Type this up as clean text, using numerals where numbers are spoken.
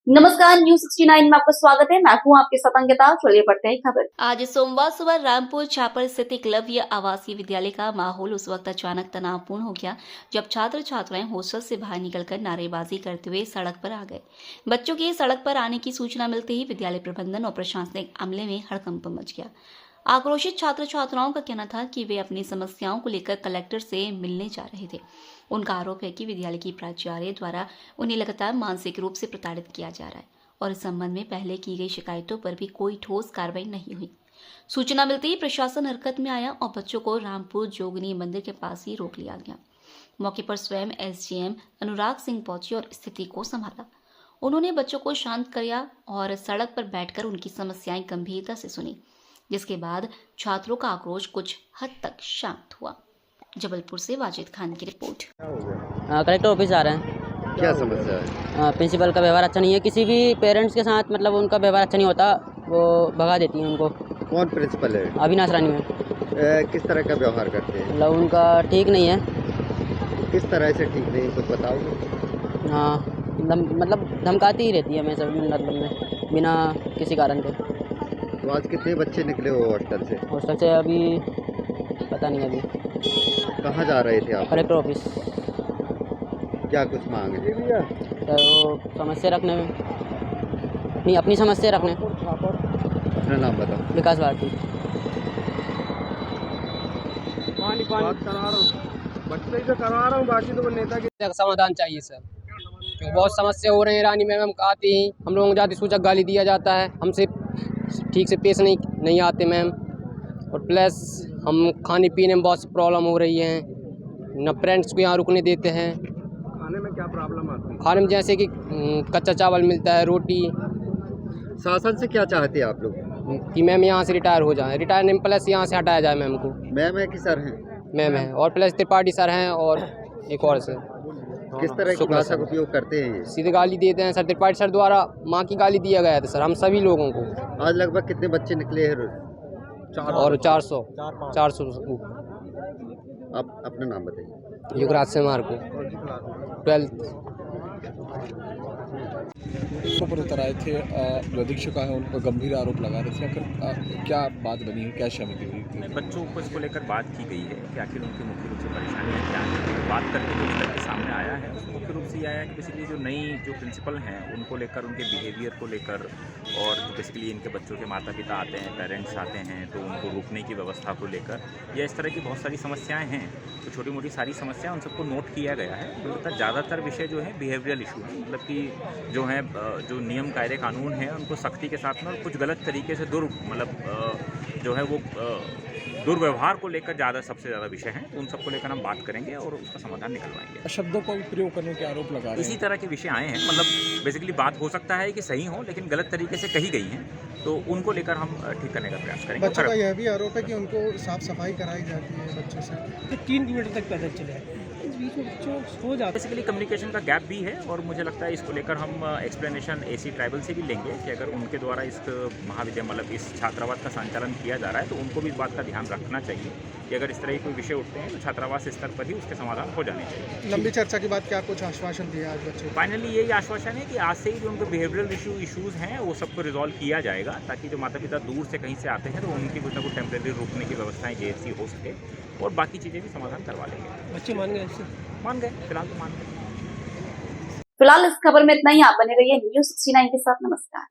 नमस्कार, न्यूज 69 में आपका स्वागत है। मैं हूं आपके साथ अंकिता। चलिए पढ़ते हैं खबर। आज सोमवार सुबह रामपुर छापर स्थित एकलव्य आवासीय विद्यालय का माहौल उस वक्त अचानक तनावपूर्ण हो गया जब छात्र छात्राएं हॉस्टल से बाहर निकलकर नारेबाजी करते हुए सड़क पर आ गए। बच्चों के सड़क पर आने की सूचना मिलते ही विद्यालय प्रबंधन और प्रशासनिक अमले में हड़कंप मच गया। आक्रोशित छात्र छात्राओं का कहना था कि वे अपनी समस्याओं को लेकर कलेक्टर से मिलने जा रहे थे। उनका आरोप है कि विद्यालय की प्राचार्य द्वारा उन्हें लगातार मानसिक रूप से प्रताड़ित किया जा रहा है और इस संबंध में पहले की गई शिकायतों पर भी कोई ठोस कार्रवाई नहीं हुई। सूचना मिलते ही प्रशासन हरकत में आया और बच्चों को रामपुर जोगनी मंदिर के पास ही रोक लिया गया। मौके पर स्वयं एसडीएम अनुराग सिंह पहुंचे और स्थिति को संभाला। उन्होंने बच्चों को शांत किया और सड़क पर बैठकर उनकी समस्याएं गंभीरता से सुनी, जिसके बाद छात्रों का आक्रोश कुछ हद तक शांत हुआ। जबलपुर से वाजिद खान की रिपोर्ट। कलेक्टर ऑफिस आ रहे हैं। क्या समस्या है? प्रिंसिपल का व्यवहार अच्छा नहीं है, किसी भी पेरेंट्स के साथ मतलब उनका व्यवहार अच्छा नहीं होता, वो भगा देती हैं उनको। कौन प्रिंसिपल है? अविनाश रानी में। किस तरह का व्यवहार करते हैं? मतलब उनका ठीक नहीं है। किस तरह से ठीक नहीं, कुछ बताओगे? हाँ, मतलब धमकाती ही रहती है हमें सब, मतलब में बिना किसी कारण के। तो आज कितने बच्चे निकले हो हॉस्टल से? हॉस्टल से अभी पता नहीं, अभी कहाँ जा रहे थे आप? Collector office. क्या कुछ मांग है? सर वो समस्या रखने में, नहीं अपनी समस्या रखने। अपना नाम बताओ। विकास भारती। बच्चे से करवा रहा हूँ, बाकी तो नेता के समाधान चाहिए सर, क्योंकि बहुत समस्या हो रही है। रानी मैम आती ही हम लोगों को जाति सूचक गाली दिया जाता है, हमसे ठीक से पेश नहीं आते मैम, और प्लस हम खाने पीने में बहुत प्रॉब्लम हो रही है, न पेरेंट्स को यहाँ रुकने देते हैं। खाने में क्या प्रॉब्लम आती है? खाने में जैसे कि कच्चा चावल मिलता है, रोटी। शासन से क्या चाहते हैं आप लोग? कि मैम यहाँ से रिटायर हो जाए, रिटायर नहीं प्लस यहाँ से हटाया जाए मैम को। मैम है कि सर हैं? मैम है, और प्लस त्रिपाठी सर हैं, और एक और सर। किस तरह की भाषा का उपयोग करते हैं ये? सीधे गाली देते हैं सर, त्रिपाठी सर द्वारा माँ की गाली दिया गया था सर हम सभी लोगों को। आज लगभग कितने बच्चे निकले हैं? और 400। आप अपना नाम बताइए। युगराज से मार को 12th। पर उतर आए थे, जो अधीक्षक है उन पर गंभीर आरोप लगा रहे थे। आखिर क्या बात बनी है, क्या सहमति हुई थी? बच्चों को इसको लेकर बात की गई है कि आखिर उनकी मुख्य रूप से परेशानियाँ क्या हैं। बात करके जो निकल के सामने आया है उसमें मुख्य रूप से ये आया है कि बेसिकली जो नई जो प्रिंसिपल हैं उनको लेकर, उनके बिहेवियर को लेकर, और बेसिकली इनके बच्चों के माता पिता आते हैं, पेरेंट्स आते हैं, तो उनको रुकने की व्यवस्था को लेकर या इस तरह की बहुत सारी समस्याएँ हैं। तो छोटी मोटी सारी समस्या उन सबको नोट किया गया है। तो ज़्यादातर विषय जो है बिहेवियरल इशू है, मतलब कि जो है जो नियम कायदे कानून हैं उनको सख्ती के साथ में, और कुछ गलत तरीके से जो है वो दुर्व्यवहार को लेकर सबसे ज़्यादा विषय हैं। तो उन सबको लेकर हम बात करेंगे और उसका समाधान निकलवाएंगे। शब्दों का प्रयोग करने के आरोप लगा रहे हैं। इसी तरह के विषय आए हैं, मतलब बेसिकली बात हो सकता है कि सही हो लेकिन गलत तरीके से कही गई हैं, तो उनको लेकर हम ठीक करने का प्रयास करेंगे। बच्चों का यह भी आरोप है कि उनको साफ सफाई कराई जाती है बच्चों से। 3 किलोमीटर तक पैदल चले, इस बीच में बच्चों सो जाते। बेसिकली कम्युनिकेशन का गैप भी है, और मुझे लगता है इसको लेकर हम एक्सप्लेनेशन एसी ट्राइबल से भी लेंगे कि अगर उनके द्वारा इस महाविद्यालय मतलब इस छात्रावास का संचालन किया जा रहा है तो उनको भी इस बात का ध्यान रखना चाहिए कि अगर इस तरह के कोई विषय उठते हैं तो छात्रावास स्तर पर ही उसके समाधान हो जाने चाहिए। लंबी चर्चा के बाद क्या कुछ आश्वासन दिया आज बच्चों को? फाइनली यही आश्वासन है कि आज से ही जो उनके बिहेवियरल इशूज़ हैं वो सबको रिजॉल्व किया जाएगा, ताकि जो माता पिता दूर से कहीं से आते हैं तो उनकी कुछ ना कुछ टेम्प्रेरी रुकने की व्यवस्थाएं जैसी हो सके, और बाकी चीज़ें भी समाधान करवा लेंगे। बच्चे मान गए, मान गए, फिलहाल तो मान गए। फिलहाल इस खबर में इतना ही। आप बने रहिए न्यूज 69 के साथ। नमस्कार।